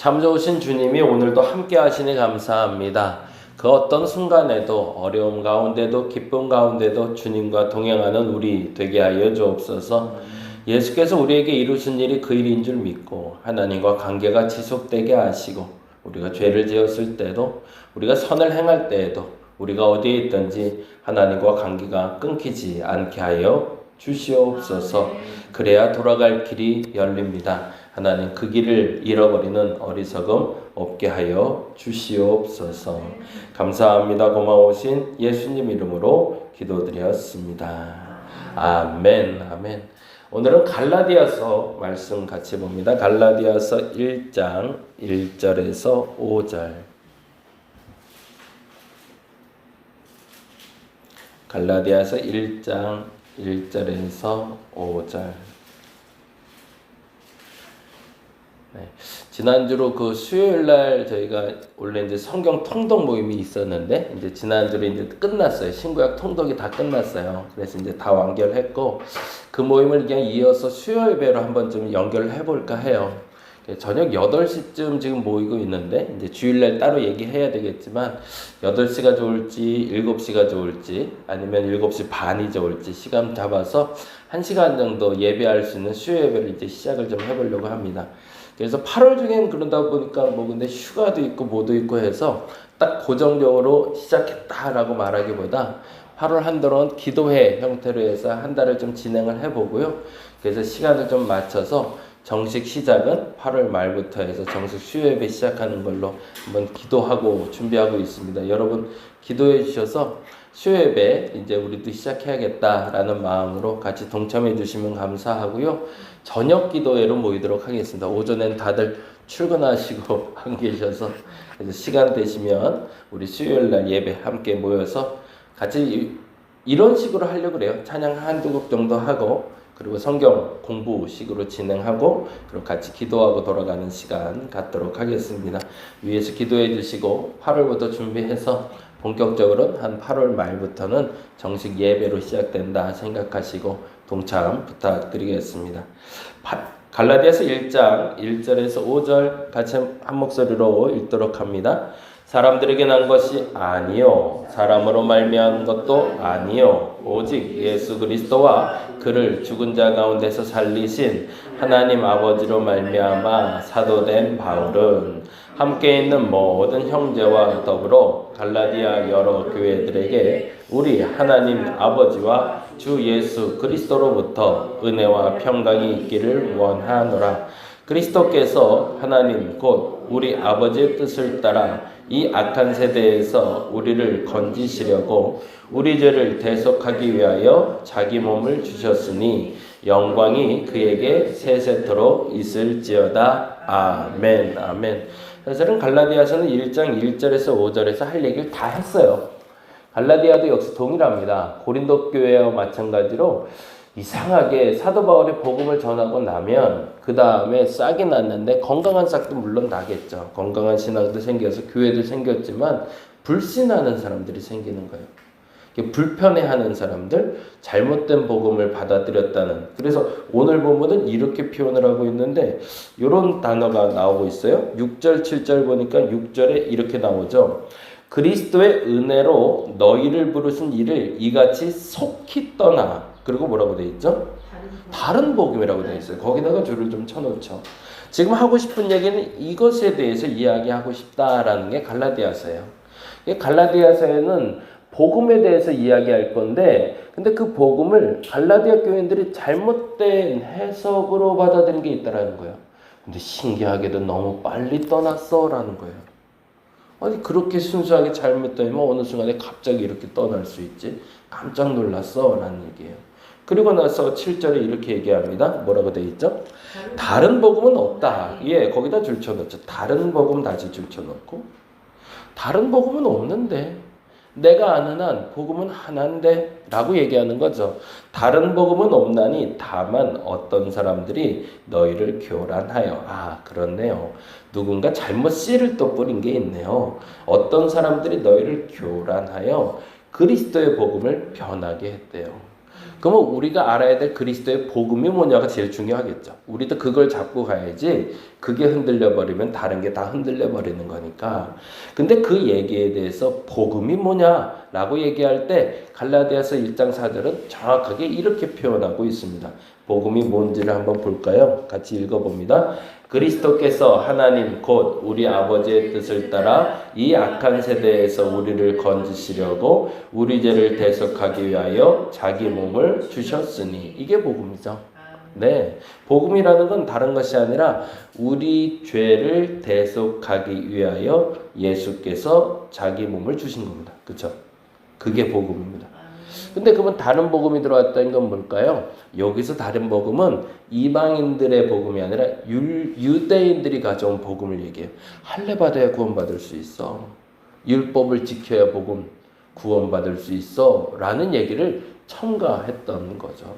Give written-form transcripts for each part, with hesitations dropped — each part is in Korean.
참 좋으신 주님이 오늘도 함께 하시니 감사합니다. 그 어떤 순간에도 어려움 가운데도 기쁨 가운데도 주님과 동행하는 우리 되게 하여 주옵소서. 예수께서 우리에게 이루신 일이 그 일인 줄 믿고 하나님과 관계가 지속되게 하시고 우리가 죄를 지었을 때도 우리가 선을 행할 때에도 우리가 어디에 있든지 하나님과 관계가 끊기지 않게 하여 주시옵소서. 그래야 돌아갈 길이 열립니다. 하나님 그 길을 잃어버리는 어리석음 없게 하여 주시옵소서. 감사합니다. 고마우신 예수님 이름으로 기도드렸습니다. 아멘. 아멘. 오늘은 갈라디아서 말씀 같이 봅니다. 갈라디아서 1장 1절에서 5절. 갈라디아서 1장 1절에서 5절. 네. 지난주로 그 수요일 날 저희가 원래 이제 성경 통독 모임이 있었는데 이제 지난주로 이제 끝났어요. 신구약 통독이 다 끝났어요. 그래서 이제 다 완결했고 그 모임을 그냥 이어서 수요 예배로 한번 좀 연결해 볼까 해요. 저녁 8시쯤 지금 모이고 있는데 이제 주일날 따로 얘기해야 되겠지만 8시가 좋을지 7시가 좋을지 아니면 7시 반이 좋을지 시간 잡아서 1시간 정도 예배할 수 있는 수요 예배를 이제 시작을 좀 해보려고 합니다. 그래서 8월 중엔 그러다 보니까 뭐 근데 휴가도 있고 뭐도 있고 해서 딱 고정적으로 시작했다라고 말하기보다 8월 한동안 기도회 형태로 해서 한 달을 좀 진행을 해보고요. 그래서 시간을 좀 맞춰서 정식 시작은 8월 말부터 해서 정식 수요예배 시작하는 걸로 한번 기도하고 준비하고 있습니다. 여러분 기도해 주셔서 수요예배 이제 우리도 시작해야겠다라는 마음으로 같이 동참해 주시면 감사하고요. 저녁 기도회로 모이도록 하겠습니다. 오전엔 다들 출근하시고 안 계셔서 그래서 시간 되시면 우리 수요일날 예배 함께 모여서 같이 이런 식으로 하려고 그래요. 찬양 한두 곡 정도 하고 그리고 성경 공부식으로 진행하고 그리고 같이 기도하고 돌아가는 시간 갖도록 하겠습니다. 위에서 기도해 주시고 8월부터 준비해서 본격적으로 한 8월 말부터는 정식 예배로 시작된다 생각하시고 동참 부탁드리겠습니다. 갈라디아서 1장 1절에서 5절 같이 한 목소리로 읽도록 합니다. 사람들에게 난 것이 아니요 사람으로 말미암은 것도 아니요 오직 예수 그리스도와 그를 죽은 자 가운데서 살리신 하나님 아버지로 말미암아 사도된 바울은 함께 있는 모든 형제와 더불어 갈라디아 여러 교회들에게 우리 하나님 아버지와 주 예수 그리스도로부터 은혜와 평강이 있기를 원하노라. 그리스도께서 하나님 곧 우리 아버지의 뜻을 따라 이 악한 세대에서 우리를 건지시려고 우리 죄를 대속하기 위하여 자기 몸을 주셨으니 영광이 그에게 세세토록 있을지어다. 아멘. 아멘. 사실은 갈라디아서는 1장 1절에서 5절에서 할 얘기를 다 했어요. 갈라디아도 역시 동일합니다. 고린도 교회와 마찬가지로 이상하게 사도 바울이 복음을 전하고 나면 그 다음에 싹이 났는데 건강한 싹도 물론 나겠죠. 건강한 신앙도 생겨서 교회도 생겼지만 불신하는 사람들이 생기는 거예요. 불편해하는 사람들, 잘못된 복음을 받아들였다는. 그래서 오늘 본문은 이렇게 표현을 하고 있는데 이런 단어가 나오고 있어요. 6절 7절 보니까 6절에 이렇게 나오죠. 그리스도의 은혜로 너희를 부르신 이를 이같이 속히 떠나. 그리고 뭐라고 돼 있죠? 다른 복음이라고 돼 있어요. 거기다가 줄을 좀 쳐놓죠. 지금 하고 싶은 얘기는 이것에 대해서 이야기하고 싶다라는 게 갈라디아서예요. 갈라디아서에는 복음에 대해서 이야기할 건데 근데 그 복음을 갈라디아 교인들이 잘못된 해석으로 받아들인 게 있다라는 거예요. 근데 신기하게도 너무 빨리 떠났어라는 거예요. 아니 그렇게 순수하게 잘못되면 어느 순간에 갑자기 이렇게 떠날 수 있지? 깜짝 놀랐어 라는 얘기예요. 그리고 나서 7절에 이렇게 얘기합니다. 뭐라고 돼 있죠? 다른 복음은 없다. 예, 거기다 줄 쳐놓죠. 다른 복음 다시 줄 쳐놓고 다른 복음은 없는데 내가 아는 한 복음은 하나인데 라고 얘기하는 거죠. 다른 복음은 없나니 다만 어떤 사람들이 너희를 교란하여. 아 그렇네요. 누군가 잘못 씨를 또 뿌린 게 있네요. 어떤 사람들이 너희를 교란하여 그리스도의 복음을 변하게 했대요. 그러면 우리가 알아야 될 그리스도의 복음이 뭐냐가 제일 중요하겠죠. 우리도 그걸 잡고 가야지 그게 흔들려 버리면 다른 게 다 흔들려 버리는 거니까. 근데 그 얘기에 대해서 복음이 뭐냐라고 얘기할 때 갈라디아서 1장 4절은 정확하게 이렇게 표현하고 있습니다. 복음이 뭔지를 한번 볼까요? 같이 읽어봅니다. 그리스도께서 하나님 곧 우리 아버지의 뜻을 따라 이 악한 세대에서 우리를 건지시려고 우리 죄를 대속하기 위하여 자기 몸을 주셨으니 이게 복음이죠. 네, 복음이라는 건 다른 것이 아니라 우리 죄를 대속하기 위하여 예수께서 자기 몸을 주신 겁니다. 그렇죠? 그게 복음입니다. 근데 그러면 다른 복음이 들어왔다는 건 뭘까요? 여기서 다른 복음은 이방인들의 복음이 아니라 유대인들이 가져온 복음을 얘기해요. 할례 받아야 구원받을 수 있어. 율법을 지켜야 복음 구원받을 수 있어. 라는 얘기를 첨가했던 거죠.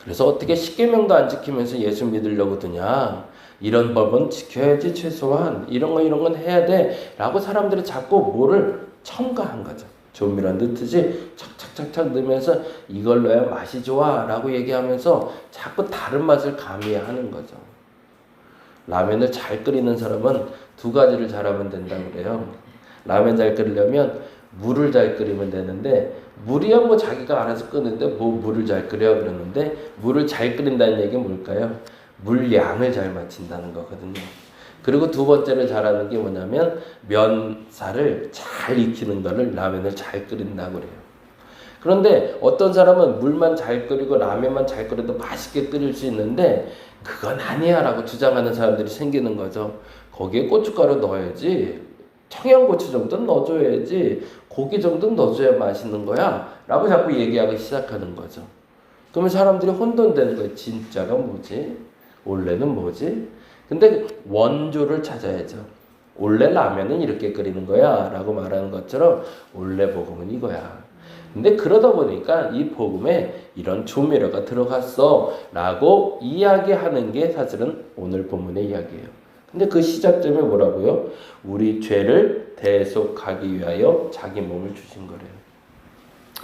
그래서 어떻게 십계명도 안 지키면서 예수 믿으려고 드냐? 이런 법은 지켜야지 최소한 이런 건 해야 돼. 라고 사람들이 자꾸 뭐를 첨가한 거죠. 조미료 넣듯이 착착착착 넣으면서 이걸 넣어야 맛이 좋아 라고 얘기하면서 자꾸 다른 맛을 가미하는 거죠. 라면을 잘 끓이는 사람은 두 가지를 잘하면 된다고 그래요. 라면 잘 끓이려면 물을 잘 끓이면 되는데 물이야 뭐 자기가 알아서 끄는데 뭐 물을 잘 끓여 그러는데 물을 잘 끓인다는 얘기는 뭘까요? 물량을 잘 맞춘다는 거거든요. 그리고 두 번째로 잘하는 게 뭐냐면 면사를 잘 익히는 거를 라면을 잘 끓인다고 그래요. 그런데 어떤 사람은 물만 잘 끓이고 라면만 잘 끓여도 맛있게 끓일 수 있는데 그건 아니야 라고 주장하는 사람들이 생기는 거죠. 거기에 고춧가루 넣어야지, 청양고추 정도는 넣어줘야지, 고기 정도는 넣어줘야 맛있는 거야 라고 자꾸 얘기하기 시작하는 거죠. 그러면 사람들이 혼돈되는 거예요. 진짜가 뭐지? 원래는 뭐지? 근데 원조를 찾아야죠. 원래 라면은 이렇게 끓이는 거야 라고 말하는 것처럼 원래 복음은 이거야. 근데 그러다 보니까 이 복음에 이런 조미료가 들어갔어 라고 이야기하는 게 사실은 오늘 본문의 이야기예요. 근데 그 시작점이 뭐라고요? 우리 죄를 대속하기 위하여 자기 몸을 주신 거래요.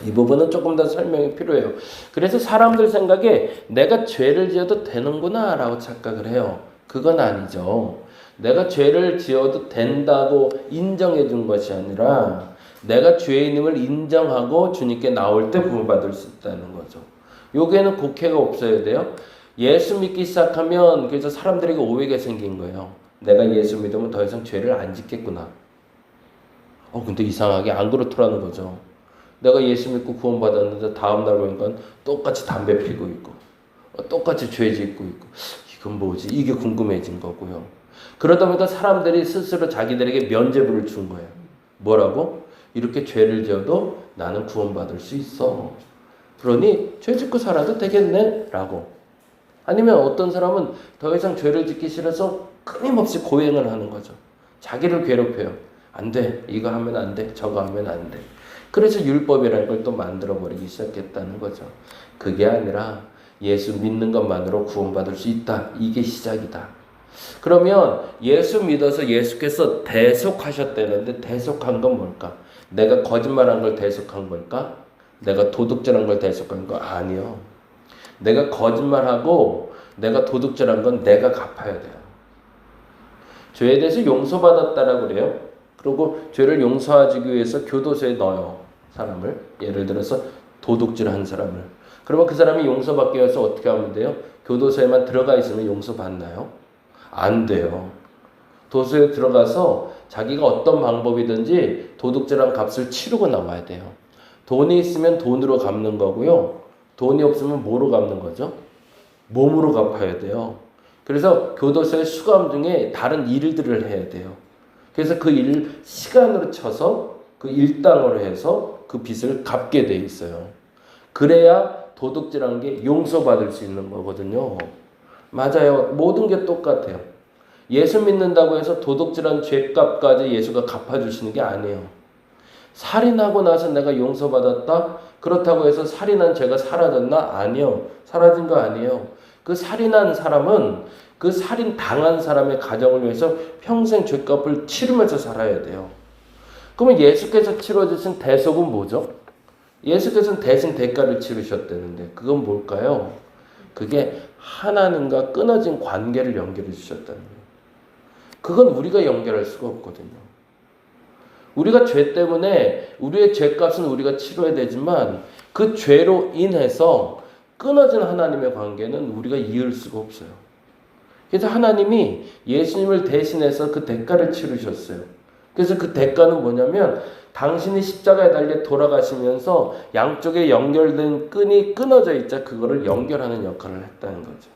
이 부분은 조금 더 설명이 필요해요. 그래서 사람들 생각에 내가 죄를 지어도 되는구나 라고 착각을 해요. 그건 아니죠. 내가 죄를 지어도 된다고 인정해 준 것이 아니라 내가 죄인임을 인정하고 주님께 나올 때 구원받을 수 있다는 거죠. 여기에는 곡해가 없어야 돼요. 예수 믿기 시작하면 그래서 사람들에게 오해가 생긴 거예요. 내가 예수 믿으면 더 이상 죄를 안 짓겠구나. 근데 이상하게 안 그렇더라는 거죠. 내가 예수 믿고 구원받았는데 다음날 보니까 똑같이 담배 피고 있고 똑같이 죄 짓고 있고 이건 뭐지? 이게 궁금해진 거고요. 그러다 보니까 사람들이 스스로 자기들에게 면죄부를 준 거예요. 뭐라고? 이렇게 죄를 지어도 나는 구원받을 수 있어. 그러니 죄 짓고 살아도 되겠네? 라고. 아니면 어떤 사람은 더 이상 죄를 짓기 싫어서 끊임없이 고행을 하는 거죠. 자기를 괴롭혀요. 안 돼. 이거 하면 안 돼. 저거 하면 안 돼. 그래서 율법이라는 걸 또 만들어버리기 시작했다는 거죠. 그게 아니라 예수 믿는 것만으로 구원받을 수 있다. 이게 시작이다. 그러면 예수 믿어서 예수께서 대속하셨다는데 대속한 건 뭘까? 내가 거짓말한 걸 대속한 걸까? 내가 도둑질한 걸 대속한 거 아니요. 내가 거짓말하고 내가 도둑질한 건 내가 갚아야 돼요. 죄에 대해서 용서받았다라고 그래요. 그리고 죄를 용서하기 위해서 교도소에 넣어요. 사람을. 예를 들어서 도둑질한 사람을. 그러면 그 사람이 용서받기 위해서 어떻게 하면 돼요? 교도소에만 들어가 있으면 용서받나요? 안 돼요. 도서에 들어가서 자기가 어떤 방법이든지 도둑질한 값을 치르고 나와야 돼요. 돈이 있으면 돈으로 갚는 거고요. 돈이 없으면 뭐로 갚는 거죠? 몸으로 갚아야 돼요. 그래서 교도소의 수감 중에 다른 일들을 해야 돼요. 그래서 그 일을 시간으로 쳐서 그 일당으로 해서 그 빚을 갚게 돼 있어요. 그래야 도둑질한 게 용서받을 수 있는 거거든요. 맞아요. 모든 게 똑같아요. 예수 믿는다고 해서 도둑질한 죄값까지 예수가 갚아주시는 게 아니에요. 살인하고 나서 내가 용서받았다? 그렇다고 해서 살인한 죄가 사라졌나? 아니요. 사라진 거 아니에요. 그 살인한 사람은 그 살인 당한 사람의 가정을 위해서 평생 죄값을 치르면서 살아야 돼요. 그러면 예수께서 치러주신 대속은 뭐죠? 예수께서는 대신 대가를 치르셨다는데 그건 뭘까요? 그게 하나님과 끊어진 관계를 연결해 주셨다는 거예요. 그건 우리가 연결할 수가 없거든요. 우리가 죄 때문에 우리의 죄값은 우리가 치러야 되지만 그 죄로 인해서 끊어진 하나님의 관계는 우리가 이을 수가 없어요. 그래서 하나님이 예수님을 대신해서 그 대가를 치르셨어요. 그래서 그 대가는 뭐냐면 당신이 십자가에 달려 돌아가시면서 양쪽에 연결된 끈이 끊어져 있자 그거를 연결하는 역할을 했다는 거죠.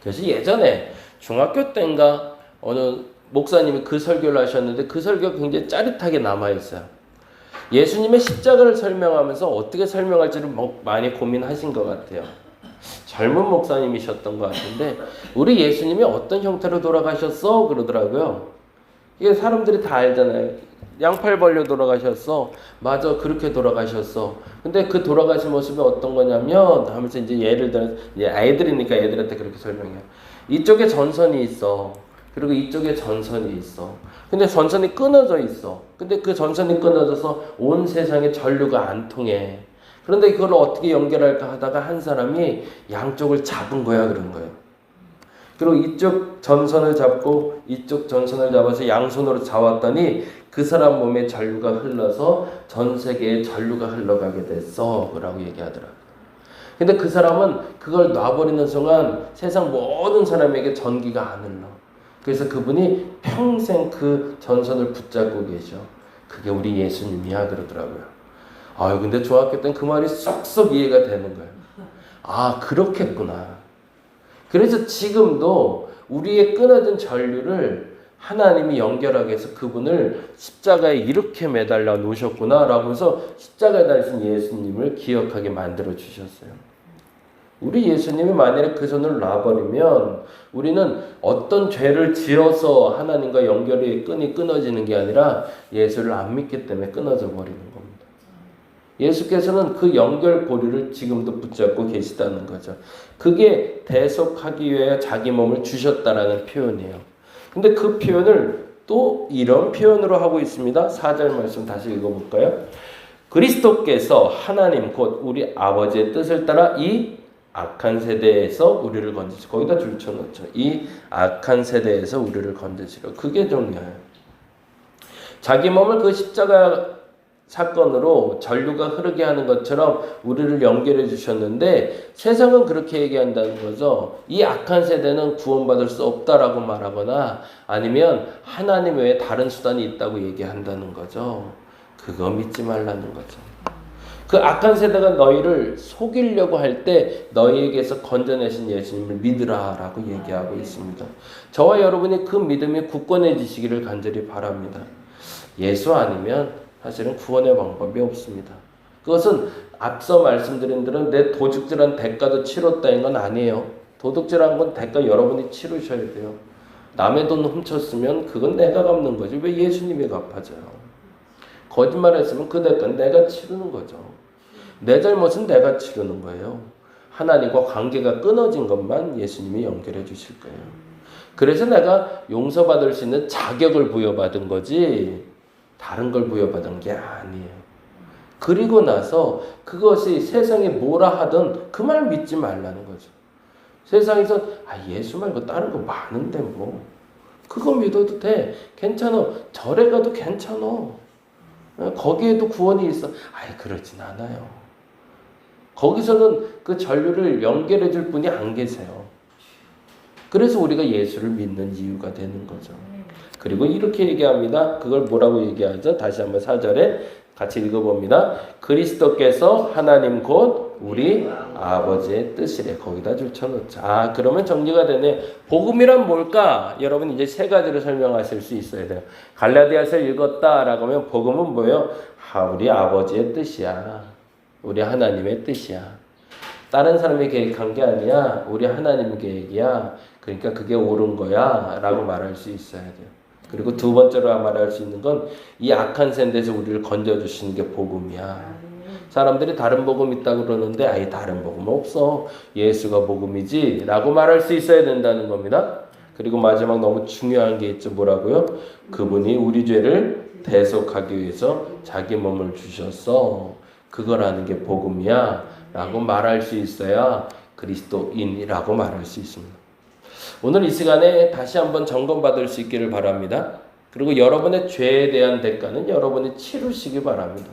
그래서 예전에 중학교 때인가 어느 목사님이 그 설교를 하셨는데 그 설교가 굉장히 짜릿하게 남아있어요. 예수님의 십자가를 설명하면서 어떻게 설명할지를 많이 고민하신 것 같아요. 젊은 목사님이셨던 것 같은데 우리 예수님이 어떤 형태로 돌아가셨어? 그러더라고요. 이게 사람들이 다 알잖아요. 양팔 벌려 돌아가셨어. 맞아, 그렇게 돌아가셨어. 근데 그 돌아가신 모습이 어떤 거냐면 하면서 이제 예를 들어 이제 아이들이니까 애들한테 그렇게 설명해요. 이쪽에 전선이 있어. 그리고 이쪽에 전선이 있어. 근데 전선이 끊어져 있어. 근데 그 전선이 끊어져서 온 세상에 전류가 안 통해. 그런데 그걸 어떻게 연결할까 하다가 한 사람이 양쪽을 잡은 거야, 그런 거예요. 그리고 이쪽 전선을 잡고 이쪽 전선을 잡아서 양손으로 잡았더니 그 사람 몸에 전류가 흘러서 전 세계에 전류가 흘러가게 됐어. 라고 얘기하더라고요. 근데 그 사람은 그걸 놔버리는 순간 세상 모든 사람에게 전기가 안 흘러. 그래서 그분이 평생 그 전선을 붙잡고 계셔. 그게 우리 예수님이야. 그러더라고요. 아유, 근데 중학교 때는 그 말이 쏙쏙 이해가 되는 거예요. 아, 그렇겠구나. 그래서 지금도 우리의 끊어진 전류를 하나님이 연결하게 해서 그분을 십자가에 이렇게 매달려 놓으셨구나 라고 해서 십자가에 달리신 예수님을 기억하게 만들어 주셨어요. 우리 예수님이 만약에 그 손을 놔버리면 우리는 어떤 죄를 지어서 하나님과 연결의 끈이 끊어지는 게 아니라 예수를 안 믿기 때문에 끊어져 버리는 겁니다. 예수께서는 그 연결고리를 지금도 붙잡고 계시다는 거죠. 그게 대속하기 위해 자기 몸을 주셨다라는 표현이에요. 근데 그 표현을 또 이런 표현으로 하고 있습니다. 4절 말씀 다시 읽어볼까요? 그리스도께서 하나님 곧 우리 아버지의 뜻을 따라 이 악한 세대에서 우리를 건지시고 거기다 줄 쳐놓죠. 이 악한 세대에서 우리를 건지시려. 그게 중요해요. 자기 몸을 그 십자가 사건으로 전류가 흐르게 하는 것처럼 우리를 연결해 주셨는데 세상은 그렇게 얘기한다는 거죠. 이 악한 세대는 구원받을 수 없다라고 말하거나 아니면 하나님 외에 다른 수단이 있다고 얘기한다는 거죠. 그거 믿지 말라는 거죠. 그 악한 세대가 너희를 속이려고 할 때 너희에게서 건져내신 예수님을 믿으라라고 얘기하고 있습니다. 저와 여러분이 그 믿음이 굳건해지시기를 간절히 바랍니다. 예수 아니면 사실은 구원의 방법이 없습니다. 그것은 앞서 말씀드린 대로 내 도둑질한 대가도 치렀다는 건 아니에요. 도둑질한 건 대가 여러분이 치르셔야 돼요. 남의 돈 훔쳤으면 그건 내가 갚는 거지. 왜 예수님이 갚아줘요? 거짓말했으면 그 대가는 내가 치르는 거죠. 내 잘못은 내가 치르는 거예요. 하나님과 관계가 끊어진 것만 예수님이 연결해 주실 거예요. 그래서 내가 용서받을 수 있는 자격을 부여받은 거지 다른 걸 부여받은 게 아니에요. 그리고 나서 그것이 세상에 뭐라 하든 그 말 믿지 말라는 거죠. 세상에서 예수 말고 다른 거 많은데 뭐 그거 믿어도 돼. 괜찮아. 절에 가도 괜찮아. 거기에도 구원이 있어. 그러진 않아요. 거기서는 그 전류를 연결해 줄 분이 안 계세요. 그래서 우리가 예수를 믿는 이유가 되는 거죠. 그리고 이렇게 얘기합니다. 그걸 뭐라고 얘기하죠? 다시 한번 4절에 같이 읽어봅니다. 그리스도께서 하나님 곧 우리 아버지의 뜻이래. 거기다 줄 쳐놓죠. 그러면 정리가 되네. 복음이란 뭘까? 여러분 이제 세 가지로 설명하실 수 있어야 돼요. 갈라디아서를 읽었다라고 하면 복음은 뭐예요? 우리 아버지의 뜻이야. 우리 하나님의 뜻이야. 다른 사람이 계획한 게 아니야. 우리 하나님 계획이야. 그러니까 그게 옳은 거야 라고 말할 수 있어야 돼요. 그리고 두 번째로 말할 수 있는 건 이 악한 세대에서 우리를 건져주시는 게 복음이야. 사람들이 다른 복음 있다고 그러는데 다른 복음 없어. 예수가 복음이지 라고 말할 수 있어야 된다는 겁니다. 그리고 마지막 너무 중요한 게 있죠. 뭐라고요? 그분이 우리 죄를 대속하기 위해서 자기 몸을 주셨어. 그거라는 게 복음이야 라고 말할 수 있어야 그리스도인이라고 말할 수 있습니다. 오늘 이 시간에 다시 한번 점검받을 수 있기를 바랍니다. 그리고 여러분의 죄에 대한 대가는 여러분이 치르시기 바랍니다.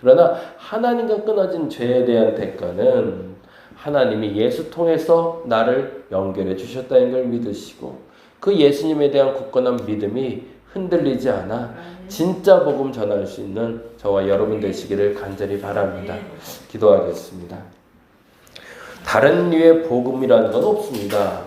그러나 하나님과 끊어진 죄에 대한 대가는 하나님이 예수 통해서 나를 연결해 주셨다는 걸 믿으시고 그 예수님에 대한 굳건한 믿음이 흔들리지 않아 진짜 복음 전할 수 있는 저와 여러분 되시기를 간절히 바랍니다. 기도하겠습니다. 다른 류의 복음이라는 건 없습니다.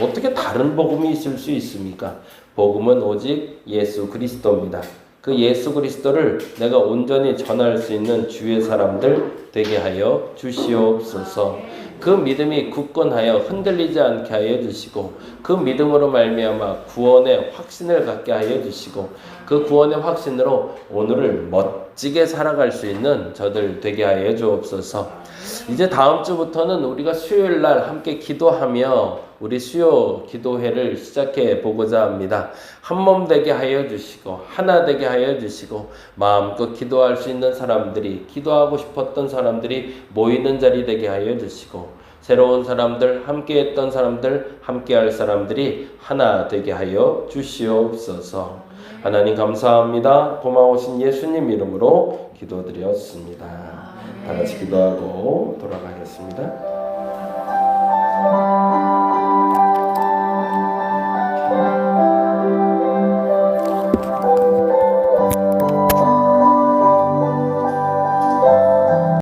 어떻게 다른 복음이 있을 수 있습니까? 복음은 오직 예수 그리스도입니다. 그 예수 그리스도를 내가 온전히 전할 수 있는 주의 사람들 되게 하여 주시옵소서. 그 믿음이 굳건하여 흔들리지 않게 하여 주시고 그 믿음으로 말미암아 구원의 확신을 갖게 하여 주시고 그 구원의 확신으로 오늘을 멋지게 살아갈 수 있는 저들 되게 하여 주옵소서. 이제 다음 주부터는 우리가 수요일 날 함께 기도하며 우리 수요 기도회를 시작해 보고자 합니다. 한 몸 되게 하여 주시고 하나 되게 하여 주시고 마음껏 기도할 수 있는 사람들이 기도하고 싶었던 사람들이 모이는 자리 되게 하여 주시고 새로운 사람들 함께 했던 사람들 함께 할 사람들이 하나 되게 하여 주시옵소서. 하나님 감사합니다. 고마우신 예수님 이름으로 기도드렸습니다. 다 같이 기도하고 돌아가겠습니다.